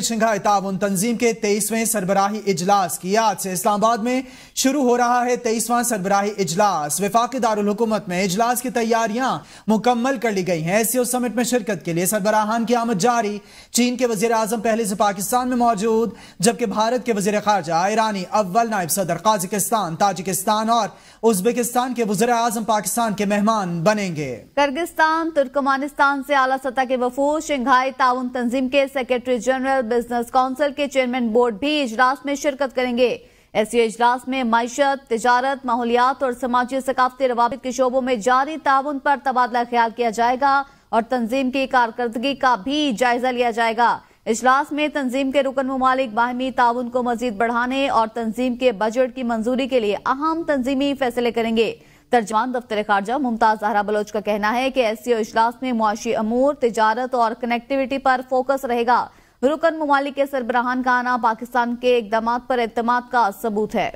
Shanghai ताउन तंजीम के 23वें सरबराही इजलास की आज से इस्लामाबाद में शुरू हो रहा है 23वां सरबराही इजलास। वफाकी दारुल हुकूमत में इजलास की तैयारियां मुकम्मल कर ली गई हैं। एससीओ समिट में शिरकत के लिए सरबराहान की आमद जारी। चीन के वजीर आजम पहले से पाकिस्तान में मौजूद, जबकि भारत के वजीर खारजा ईरानी अव्वल नायब सदर काजिकिस्तान, ताजिकिस्तान और उज्बेकिस्तान के वजीर आजम पाकिस्तान के मेहमान बनेंगे। किर्गिस्तान, तुर्कमानिस्तान से आला सतह के वफूद शंघाई ताउन तंजीम के सेक्रेटरी जनरल, बिजनेस काउंसिल के चेयरमैन बोर्ड भी इजलास में शिरकत करेंगे। एससीओ इजलास में मईशत, तिजारत, माहौलियात और समाजी सकाफती रवाबित के शोबों में जारी ताउन पर तबादला ख्याल किया जाएगा और तंजीम की कारकर्दगी का भी जायजा लिया जाएगा। इजलास में तंजीम के रुकन मुमालिक बाहमी ताउन को मजीद बढ़ाने और तंजीम के बजट की मंजूरी के लिए अहम तंजीमी फैसले करेंगे। तर्जमान दफ्तर खारजा मुमताज जहरा बलोच का कहना है कि एससीओ इजलास में मुआशी अमूर, तिजारत और कनेक्टिविटी पर फोकस रहेगा। रुकन मुमालिक के सरबराहान का आना पाकिस्तान के इक़दामात पर एतमाद का सबूत है।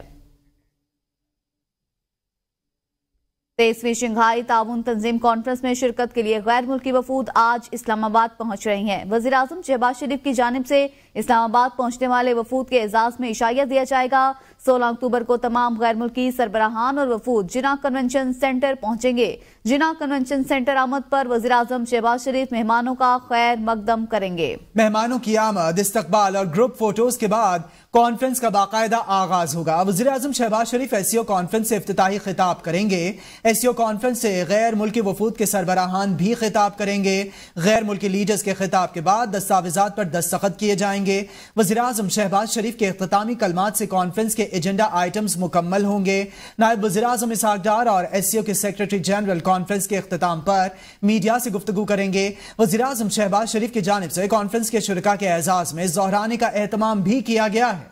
23वीं शंघाई ताउन तंजीम कॉन्फ्रेंस में शिरकत के लिए गैर मुल्की वफूद आज इस्लामाबाद पहुंच रही हैं। वजीर आजम शहबाज शरीफ की जानिब से इस्लामाबाद पहुंचने वाले वफूद के एजाज में इशाया दिया जाएगा। 16 अक्टूबर को तमाम गैर मुल्की सरबराहान और वफूद जिना कन्वेंशन सेंटर पहुंचेंगे। जिना कन्वेंशन सेंटर आमद पर वजीर आजम शहबाज शरीफ मेहमानों का खैर मकदम करेंगे। मेहमानों की आमद, इस्तकबाल और ग्रुप फोटोज के बाद कॉन्फ्रेंस का बाकायदा आगाज होगा। वजीर आजम शहबाज शरीफ एससीओ कॉन्फ्रेंस से इफ्तिताही खिताब करेंगे। एससीओ कॉन्फ्रेंस से गैर मुल्की वफूद के सरबराहान भी खिताब करेंगे। गैर मुल्की लीडर्स के खिताब के बाद दस्तावेजात पर दस्तखत किए जाएंगे। वजीर आजम शहबाज शरीफ के इख्तितामी कलमात से कॉन्फ्रेंस के एजेंडा आइटम्स मुकम्मल होंगे। नायब वजीर आजम इसहाक डार और एससीओ के सेक्रेटरी जनरल कॉन्फ्रेंस के इख्तिताम पर मीडिया से गुफ्तगू करेंगे। वजीर आजम शहबाज शरीफ की जानिब से कॉन्फ्रेंस के शुरका के एजाज में ज़ोहराने का एहतमाम भी किया गया है।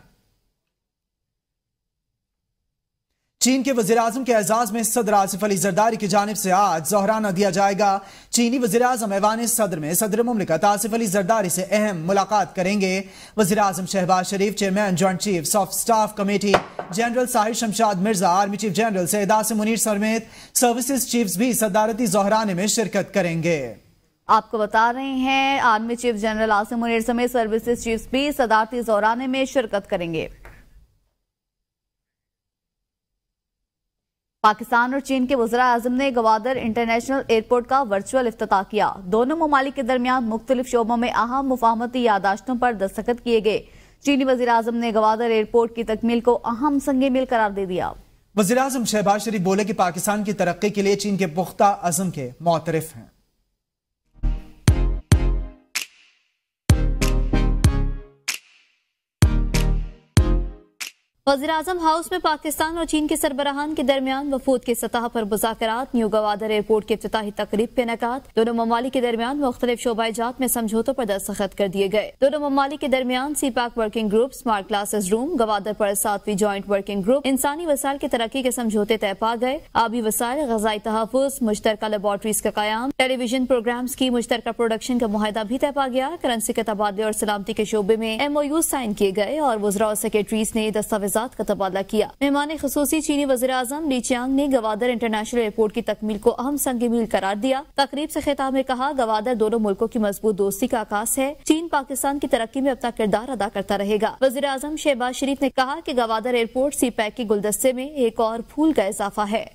चीन के वजीर आजम के एजाज में सदर आसिफ अली जरदारी की जानिब से आज ज़ोहराना दिया जाएगा। चीनी वजीर आजम ऐवान सदर में सदर मुमलिकत आसिफ अली जरदारी से अहम मुलाकात करेंगे। वजीर आजम Shehbaz Sharif, chairman joint chief of staff committee general Sahir Shamshad Mirza, army chief general Syed Asim Munir समेत सर्विसेज चीफ्स भी सदारती ज़ोहराने में शिरकत करेंगे। आपको बता रहे हैं army chief general Asim Munir समेत सर्विसेज चीफ्स भी सदारती ज़ोहराने में शिरकत करेंगे। पाकिस्तान और चीन के वज़ीर आज़म ने गवादर इंटरनेशनल एयरपोर्ट का वर्चुअल इफ्तिताह किया। दोनों ममालिक के दरमियान मुख्तलिफ शोबों में अहम मुफाहमती यादाश्तों पर दस्तखत किए गए। चीनी वज़ीर आज़म ने गवादर एयरपोर्ट की तकमील को अहम संगे मील करार दे दिया। वज़ीर आज़म शहबाज शरीफ बोले कि पाकिस्तान की तरक्की के लिए चीन के पुख्ता अज़म के मुअतरिफ हैं। वज़ीर आज़म हाउस में पाकिस्तान और चीन के सरबराहान के दरमियान वफूद की सतह पर मुज़ाकरात, न्यू गवादर एयरपोर्ट के इफ्तिताही तकरीब के इनेकात। दोनों ममालिक के दरमियान मुख्तलिफ शोबाजात में समझौतों पर दस्तखत कर दिए गए। दोनों ममालिक के दरमियान CPEC working group, smart classes room, Gwadar पर 7वीं जॉइंट वर्किंग ग्रुप, इंसानी वसाइल की तरक्की के समझौते तय पा गए। आबी वसाइल, ग़ज़ाई तहफ़्फ़ुज़, मुश्तरका लेबॉर्ट्रीज का क़याम, टेलीविजन प्रोग्राम्स की मुश्तरका प्रोडक्शन का मुआहदा भी तय पा गया। करेंसी के तबादले और सलामती के शोबे में MOU साइन किए गए और वज़रा और सेक्रेटरीज ने दस्तावेज का तबादला किया। मेहमान ख़ुसूसी चीनी वज़ीर आज़म ली चियांग ने गवादर इंटरनेशनल एयरपोर्ट की तकमील को अहम संग मील करार दिया। तकरीब से खिताब में कहा, गवादर दोनों मुल्कों की मजबूत दोस्ती का आकाश है। चीन पाकिस्तान की तरक्की में अपना किरदार अदा करता रहेगा। वज़ीर आज़म शहबाज शरीफ ने कहा कि गवादर एयरपोर्ट सीपैक के गुलदस्ते में एक और फूल का इजाफा है।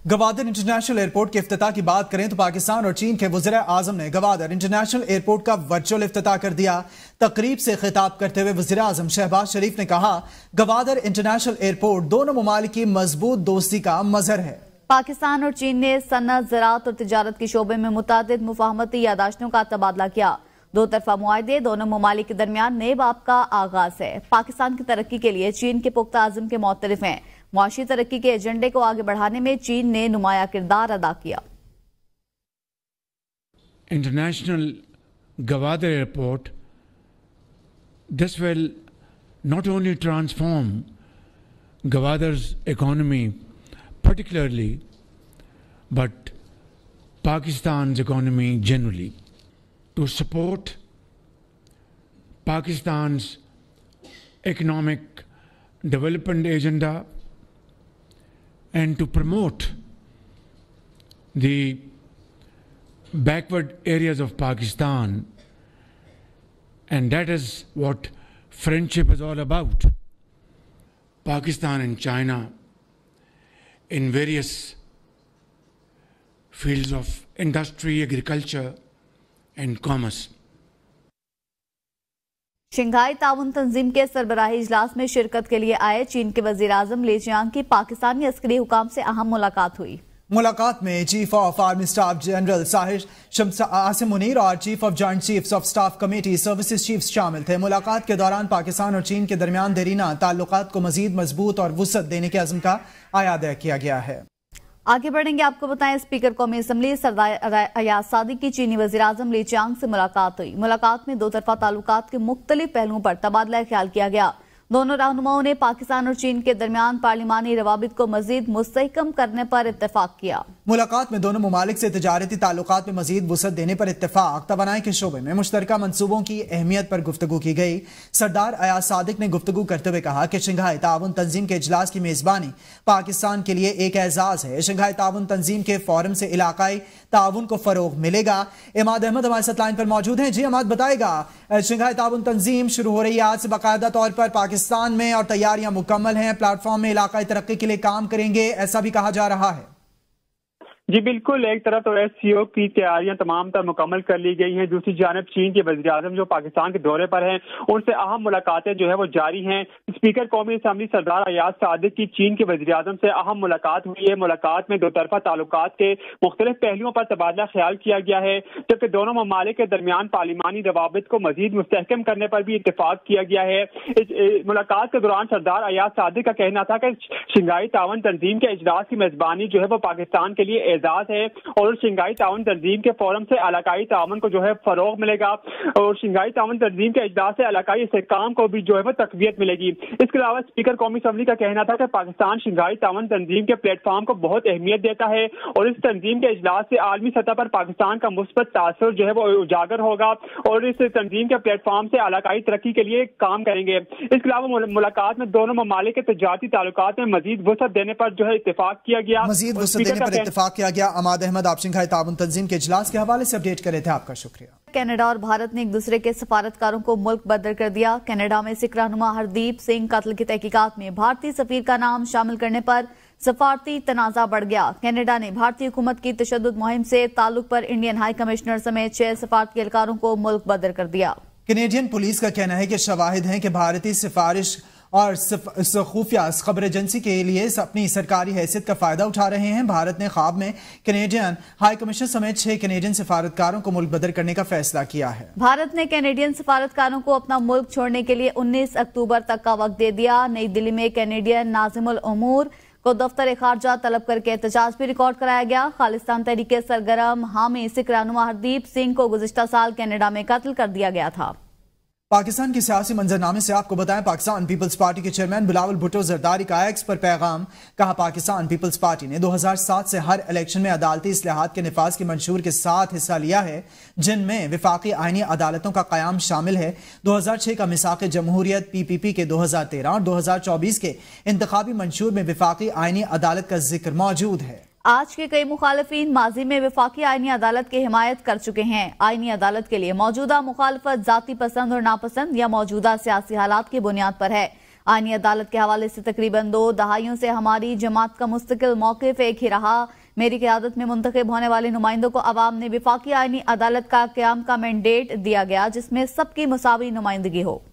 गवादर इंटरनेशनल एयरपोर्ट के इफ्तिताह की बात करें तो पाकिस्तान और चीन के वज़ीर आज़म ने गवादर इंटरनेशनल एयरपोर्ट का वर्चुअल इफ्तिताह कर दिया। तकरीब से खिताब करते हुए वज़ीर आज़म शहबाज शरीफ ने कहा, गवादर इंटरनेशनल एयरपोर्ट दोनों ममालिक की मजबूत दोस्ती का मज़हर है। पाकिस्तान और चीन ने सनअत, ज़राअत और तिजारत के शोबे में मुतादिद मुफाहमती यादाश्तों का तबादला किया। दो तरफा मुआहदे दोनों ममालिक के दरमियान नए बाब का आगाज है। पाकिस्तान की तरक्की के लिए चीन के पुख्ता आज़म के मुअतरिफ हैं। मुआशी तरक्की के एजेंडे को आगे बढ़ाने में चीन ने नुमाया किरदार अदा किया। International Gwadar Airport, this will not only transform Gwadar's economy particularly, but Pakistan's economy generally. To support Pakistan's economic development agenda and to promote the backward areas of Pakistan, And that is what friendship is all about. Pakistan and China in various fields of industry, agriculture and commerce. Shanghai ताउन तंजीम के सरबराही इजलास में शिरकत के लिए आए चीन के वजीर आजम ली जियांग की पाकिस्तानी अस्करी हुकाम से अहम मुलाकात हुई। मुलाकात में chief of army staff general Sahir Asim Munir और chief of joint chiefs of staff committee services chiefs शामिल थे। मुलाकात के दौरान पाकिस्तान और चीन के दरमियान देरीना ताल्लुकात को मजीद मजबूत और वुसअत देने के अज़्म का आयादा किया गया है। आगे बढ़ेंगे, आपको बताएं स्पीकर कौमी असम्बली सरदार अयाज सादिक की चीनी वज़ीर आज़म ली जियांग से मुलाकात हुई। मुलाकात में दो तरफा ताल्लुकात के मुख्तलिफ पहलुओं पर तबादला ख्याल किया गया। दोनों रहनुमाओं ने पाकिस्तान और चीन के दरमियान पार्लिमानी रवाबित को मजीद मुस्तहकम करने पर इत्तेफाक किया। मुलाकात में दोनों ममालिक से तिजारती ताल्लुकात में मजीद वुसअत देने पर इत्तेफाक, तवानाई के शोबे में मुश्तरका मंसूबों की अहमियत पर गुफ्तगू की गई। सरदार अयाज सादिक ने गुफ्तगू करते हुए कहा कि शंघाई ताउन तंजीम के इजलास की मेजबानी पाकिस्तान के लिए एक एजाज है। शंघाई ताउन तंजीम के फोरम से इलाकाई ताउन को फरोग मिलेगा। इमाद अहमद हमारे साथ लाइन पर मौजूद हैं। जी इमाद, बताएगा शंघाई ताउन तंजीम शुरू हो रही है आज से बाकायदा तौर पर पाकिस्तान में और तैयारियां मुकम्मल हैं, प्लेटफॉर्म में इलाकाई तरक्की के लिए काम करेंगे, ऐसा भी कहा जा रहा है। जी बिल्कुल, एक तरफ तो SCO की तैयारियां तमाम तर मुकम्मल कर ली गई हैं, दूसरी जानब चीन के वज़ीर आज़म जो पाकिस्तान के दौरे पर हैं उनसे अहम मुलाकातें जो है वो जारी हैं। स्पीकर कौमी असम्बली सरदार अयाज सादिक की चीन के वज़ीर आज़म से अहम मुलाकात हुई है। मुलाकात में दो तरफा ताल्लुकात के मुख्तलिफ पहलुओं पर तबादला ख्याल किया गया है, जबकि दोनों ममालिक के दरमियान पार्लिमानी रवाबित को मजीद मुस्तहकम करने पर भी इत्तेफाक किया गया है। मुलाकात के दौरान सरदार अयाज सादिक का कहना था कि शंघाई ताउन तंजीम के इजलास की मेजबानी जो है वो पाकिस्तान के लिए एजाज है और शंघाई ताउन तंजीम के फोरम से इलाकाई ताउन को जो है फरोग मिलेगा और शंघाई ताउन तंजीम के इजलास से इलाकाई इस्तेहकाम को भी जो है वो तकवीत मिलेगी। इसके अलावा स्पीकर कौमी असम्बली का कहना था कि पाकिस्तान शंघाई ताउन तंजीम के प्लेटफॉर्म को बहुत अहमियत देता है और इस तंजीम के इजलास से आलमी सतह पर पाकिस्तान का मुस्बत तासुर जो है वो उजागर होगा और इस तंजीम के प्लेटफॉर्म से इलाकाई तरक्की के लिए काम करेंगे। इसके अलावा मुलाकात में दोनों ममालिक के तजारती ताल्लुकात में मजीद वुसअत देने पर जो है इत्तेफाक किया गया। मजीद वुसअत देने पर इत्तेफाक किया गया। अमाद अहमद, आप शंघाई ताउन तंजीम के इजलास के हवाले से अपडेट कर रहे थे, आपका शुक्रिया। कनाडा और भारत ने एक दूसरे के सफारतकारों को मुल्क बदर कर दिया। कनाडा में सिख रहनुमा हरदीप सिंह कत्ल की तहकीकात में भारतीय सफीर का नाम शामिल करने पर सफारती तनाजा बढ़ गया। कनाडा ने भारतीय हुकूमत की तशद्दुद मुहिम से ताल्लुक पर इंडियन हाई कमिश्नर समेत 6 सफारती एहलकारों को मुल्क बदर कर दिया। कैनेडियन पुलिस का कहना है कि शवाहिद हैं कि भारतीय सिफारिश और खुफिया खबर एजेंसी के लिए अपनी सरकारी हैसियत का फायदा उठा रहे हैं। भारत ने ख्वाब में कैनेडियन हाई कमिश्नर समेत 6 कैनेडियन सफारतकारों को मुल्क बदर करने का फैसला किया है। भारत ने कैनेडियन सफारतकारों को अपना मुल्क छोड़ने के लिए 19 अक्टूबर तक का वक्त दे दिया। नई दिल्ली में कैनेडियन नाजिमुल उमूर को दफ्तर खारजा तलब करके एहतजाज भी रिकॉर्ड कराया गया। खालिस्तान तहरीक सरगर्म हामी सिख रहनुमा हरदीप सिंह को गुज़िश्ता साल कनाडा में कत्ल कर दिया गया था। पाकिस्तान के सियासी मंजरनामे से आपको बताएं, पाकिस्तान पीपल्स पार्टी के चेयरमैन बिलावल भुट्टो जरदारी का एक्स पर पैगाम। कहा, पाकिस्तान पीपल्स पार्टी ने 2007 से हर इलेक्शन में अदालती इस्लाहात के निफाज के मंशूर के साथ हिस्सा लिया है, जिनमें विफाकी आईनी अदालतों का कयाम शामिल है। 2006 का मिसाक जमहूरियत PPP के 2013 और 2024 के इंतखाबी मंशूर में विफाकी आईनी अदालत का जिक्र मौजूद है। आज के कई मुखालिफिन माजी में विफाकी आईनी अदालत की हिमायत कर चुके हैं। आईनी अदालत के लिए मौजूदा मुखालफत जाती पसंद और नापसंद या मौजूदा सियासी हालात की बुनियाद पर है। आईनी अदालत के हवाले से तकरीबन 2 दहाइयों से हमारी जमात का मुस्तकिल मौक़िफ़ एक ही रहा। मेरी क़यादत में मुंतखब होने वाले नुमाइंदों को अवाम ने विफाकी आईनी अदालत का क़याम का मैंडेट दिया गया, जिसमें सबकी मुसावी नुमाइंदगी हो।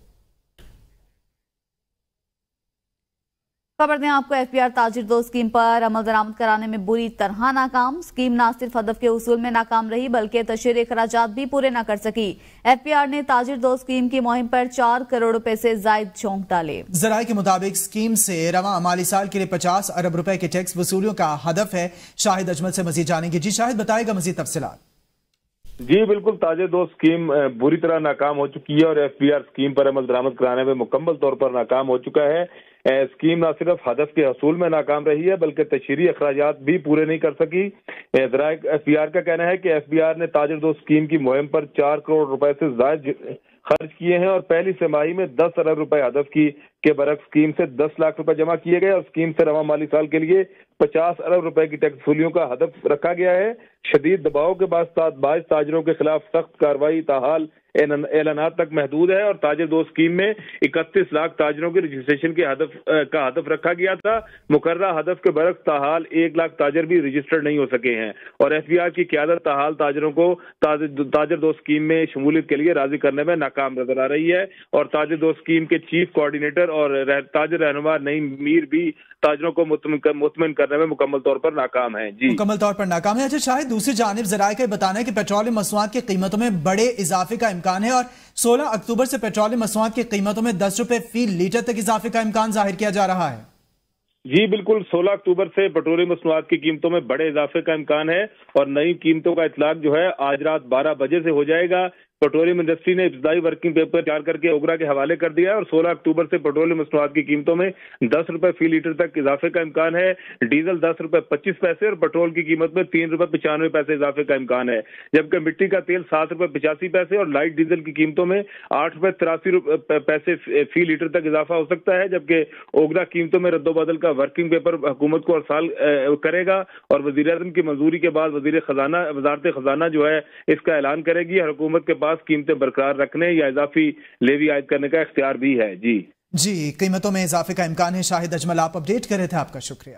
खबर दें आपको, FPR ताजिर दो स्कीम पर अमल दरामद कराने में बुरी तरह नाकाम। स्कीम न सिर्फ हदफ के उसूल में नाकाम रही बल्कि तशरीरी अखराजात भी पूरे न कर सकी। FPR ने ताजिर दो स्कीम की मुहिम पर 4 करोड़ रुपए से जायद चौंक डाले। जराये के मुताबिक स्कीम से रवां माली साल के लिए 50 अरब रुपए के टैक्स वसूलियों का हदफ है। शाहिद अजमल से मजीद जानेंगे। जी शाहिद, बताएगा मजीद तफसीलात। जी बिल्कुल, ताजिर दो स्कीम बुरी तरह नाकाम हो चुकी है और FPR स्कीम पर अमल दरामद कराने में मुकम्मल तौर पर नाकाम हो चुका है। स्कीम न सिर्फ हदफ के हसूल में नाकाम रही है बल्कि तशरीरी अखराजात भी पूरे नहीं कर सकी। FPR का कहना है कि FPR ने ताजिर दो स्कीम की मुहिम पर 4 करोड़ रुपए से ज्यादा खर्च किए हैं और पहली तिमाही में 10 अरब रुपए हदफ के बरक्स स्कीम से 10 लाख रुपए जमा किए गए और स्कीम से रवां माली साल के लिए 50 अरब रुपए की टैक्स वसूलियों का हदफ रखा गया है। شدید دباؤ کے باعث تاجروں کے خلاف سخت کارروائی تاحال اعلانات تک محدود ہے، اور تاجر دوست اسکیم میں 31 لاکھ تاجروں کے رجسٹریشن کا ہدف رکھا گیا تھا۔ مقررہ ہدف کے برعکس تاحال 1 لاکھ تاجر بھی رجسٹرڈ نہیں ہو سکے ہیں، اور FBR کی قیادت تاحال تاجروں کو تاجر دوست اسکیم میں شمولیت کے لیے راضی کرنے میں ناکام نظر آ رہی ہے، اور تاجر دوست اسکیم کے چیف کوآرڈینیٹر اور تاجر رہنما نعیم میر بھی تاجروں کو مطمئن کرنے میں مکمل طور پر ناکام ہیں۔ جی مکمل طور پر ناکام ہے۔ اچھا شاہد، دوسری جانب ذرائع کا بتانا ہے کہ پیٹرولیم مصنوعات کی قیمتوں میں بڑے اضافے کا امکان ہے، اور 16 اکتوبر سے پیٹرولیم مصنوعات کی قیمتوں میں 10 روپے فی لیٹر تک اضافے کا امکان ظاہر کیا جا رہا ہے۔ جی بالکل، 16 اکتوبر سے پیٹرولیم مصنوعات کی قیمتوں میں بڑے اضافے کا امکان ہے، اور نئی قیمتوں کا اطلاق جو ہے آج رات 12 بجے سے ہو جائے گا۔ پیٹرولیم انڈسٹری نے ابتدائی ورکنگ پیپر تیار کر کے اوگرا کے حوالے کر دیا ہے، اور 16 اکتوبر سے پیٹرولیم مصنوعات کی قیمتوں میں 10 روپے فی لیٹر تک اضافے کا امکان ہے۔ ڈیزل 10 روپے 25 پیسے اور پیٹرول کی قیمت میں 3 روپے 95 پیسے اضافے کا امکان ہے، جبکہ مٹی کا تیل 7 روپے 85 پیسے اور لائٹ ڈیزل کی قیمتوں میں 8 روپے 83 پیسے فی لیٹر تک اضافہ ہو سکتا ہے، جبکہ اوگرا قیمتوں میں رد و بدل کا ورکنگ پیپر حکومت کو ارسال کرے گا، اور وزیر اعظم کی منظوری کے بعد وزارت خزانہ جو ہے اس کا اعلان کرے گی۔ حکومت کے پاس قیمتیں برقرار رکھنے یا اضافی لیوی عائد کرنے کا اختیار بھی ہے۔ جی قیمتوں میں اضافے کا امکان ہے۔ شاہد اجمل آپ اپڈیٹ کر رہے تھے، آپ کا شکریہ۔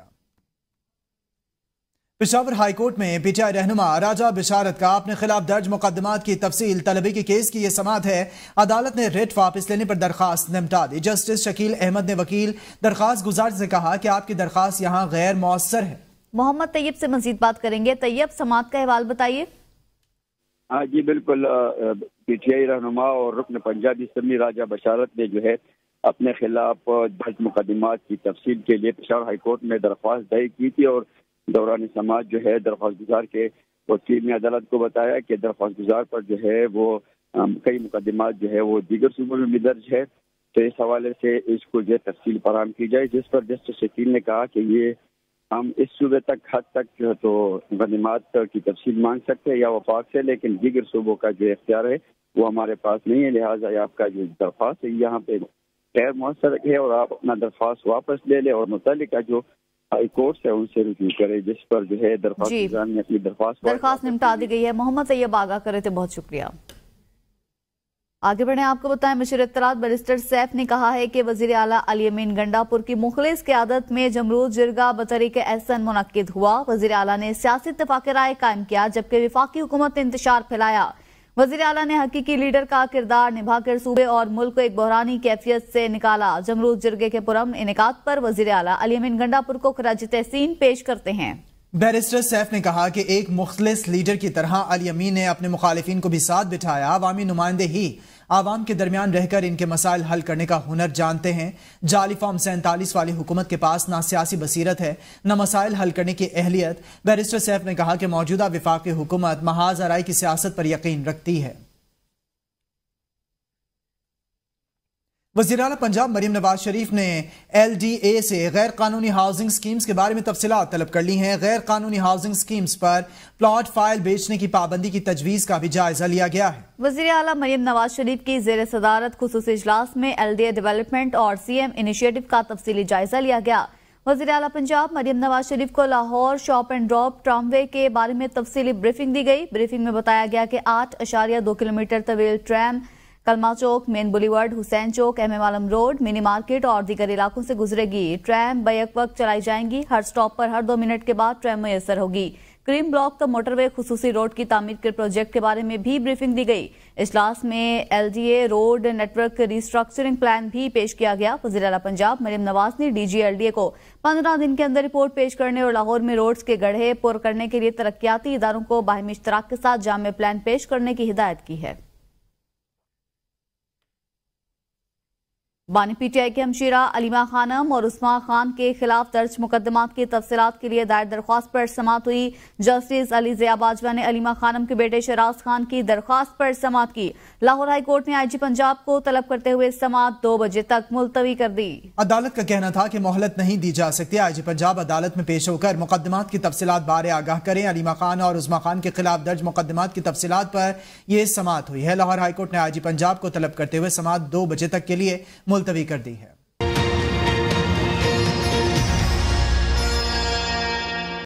پشاور ہائی کورٹ میں PTI رہنما راجہ بشارت کا اپنے خلاف درج مقدمات کی تفصیل طلبی کے کیس کی یہ سماعت ہے۔ عدالت نے ریٹ واپس لینے پر درخواست نمٹا دی۔ جسٹس شکیل احمد نے وکیل درخواست گزار سے کہا کہ آپ کی درخواست یہاں غیر مؤثر ہے۔ محمد طیب سے مزید بات کریں گے۔ طیب، سماعت کا حوال بتائیے۔ جی بالکل، PTI رہنما اور رکن پنجابی اسمبلی راجہ بشارت نے جو ہے اپنے خلاف درج مقدمات کی تفصیل کے لیے پشاور ہائی کورٹ میں درخواست دائر کی تھی، اور دوران سماعت جو ہے درخواست گزار کے وکیل نے عدالت کو بتایا کہ درخواست گزار پر جو ہے وہ کئی مقدمات جو ہے وہ دیگر صوبوں میں بھی درج ہے، تو اس حوالے سے اس کو جو ہے تفصیل فراہم کی جائے، جس پر جسٹس شکیل نے کہا کہ یہ ہم اس صوبے تک حد تک جو ہے تو مقدمات کی تفصیل مانگ سکتے ہیں یا وفاق سے، لیکن دیگر صوبوں کا جو اختیار ہے وہ ہمارے پاس نہیں ہے، لہٰذا آپ کا جو درخواست ہے یہاں پہ غیر مؤثر ہے، اور آپ اپنا درخواست واپس لے لیں اور متعلقہ جو ہائی کورٹ سے ان سے ریویو کرے، جس پر جو ہے درخواست گزار نے اپنی درخواست نمٹا دی گئی ہے۔ محمد طیب آگاہ کرے تھے، بہت شکریہ۔ آگے بڑھیں، آپ کو بتائیں مشیر اطلاعات بیرسٹر سیف نے کہا ہے کہ وزیر اعلیٰ علی امین گنڈا پور کی مخلص قیادت میں جمرود جرگہ بطریق احسن منعقد ہوا۔ وزیر اعلیٰ نے سیاسی اتفاق رائے قائم کیا، جبکہ وفاقی حکومت نے انتشار پھیلایا۔ وزیر اعلیٰ نے حقیقی لیڈر کا کردار نبھا کر صوبے اور ملک کو ایک بحرانی کیفیت سے نکالا۔ جمرود جرگے کے پرام انعقاد پر وزیر اعلیٰ علی امین گنڈا پور کو خراج تحسین پیش کرتے ہیں۔ بیرسٹر سیف نے کہا کہ ایک مخلص لیڈر کی طرح علی امین نے اپنے مخالفین کو بھی ساتھ بٹھایا۔ عوامی نمائندے ہی عوام کے درمیان رہ کر ان کے مسائل حل کرنے کا ہنر جانتے ہیں۔ جعلی فارم 47 والی حکومت کے پاس نہ سیاسی بصیرت ہے نہ مسائل حل کرنے کی اہلیت۔ بیرسٹر سیف نے کہا کہ موجودہ وفاقی حکومت محاذ آرائی کی سیاست پر یقین رکھتی ہے۔ وزیر اعلیٰ پنجاب مریم نواز شریف نے LDA سے غیر قانونی ہاؤسنگ سکیمز کے بارے میں تفصیلات طلب کر لی ہیں۔ غیر قانونی ہاؤسنگ سکیمز پر پلاٹ فائل بیچنے کی پابندی کی تجویز کا بھی جائزہ لیا گیا ہے۔ وزیر اعلیٰ مریم نواز شریف کی زیر صدارت خصوصی اجلاس میں LDA ڈیولپمنٹ اور CM انیشیٹو کا تفصیلی جائزہ لیا گیا۔ وزیر اعلیٰ پنجاب مریم نواز شریف کو Lahore shop and drop tram way کے بارے میں تفصیلی بریفنگ دی گئی۔ بریفنگ میں بتایا گیا کہ 8.2 کلومیٹر طویل ٹرام کلمہ چوک، مین بولیورڈ، حسین چوک، MM عالم روڈ، منی مارکیٹ اور دیگر علاقوں سے گزرے گی۔ ٹرام بیک وقت چلائی جائیں گی۔ ہر سٹاپ پر ہر 2 منٹ کے بعد ٹرام میسر ہوگی۔ کریم بلاک تا موٹر وے خصوصی روڈ کی تعمیر کے پروجیکٹ کے بارے میں بھی بریفنگ دی گئی۔ اجلاس میں LDA road network restructuring plan بھی پیش کیا گیا۔ وزیر اعلیٰ پنجاب مریم نواز نے DG LDA کو 15 دن کے اندر رپورٹ پیش کرنے اور لاہور میں روڈز کے گڑھے پر کرنے کے لیے ترقیاتی اداروں کو باہمی اشتراک کے ساتھ جامع پلان پیش کرنے کی ہدایت کی ہے۔ بانی PTI کے ہمشیرہ علیمہ خانم اور عثمان خان کے خلاف درج مقدمات کی تفصیلات کے لیے دائر درخواست پر سماعت ہوئی۔ جسٹس علی ضیاء باجوہ نے علیمہ خانم کے بیٹے شہراز خان کی درخواست پر سماعت کی۔ لاہور ہائی کورٹ نے IG پنجاب کو طلب کرتے ہوئے سماعت 2 بجے تک ملتوی کر دی۔ عدالت کا کہنا تھا کہ مہلت نہیں دی جا سکتی۔ IG پنجاب عدالت میں پیش ہو کر مقدمات کی تفصیلات بارے آگاہ کریں۔ علیمہ خان اور عثمان خان کے خلاف درج مقدمات کی تفصیلات پر یہ سماعت ہوئی ہے۔ لاہور ہائی کورٹ نے IG پنجاب کو طلب کرتے ہوئے سماعت 2 بجے تک کے لیے ملتوی کر دی ہے۔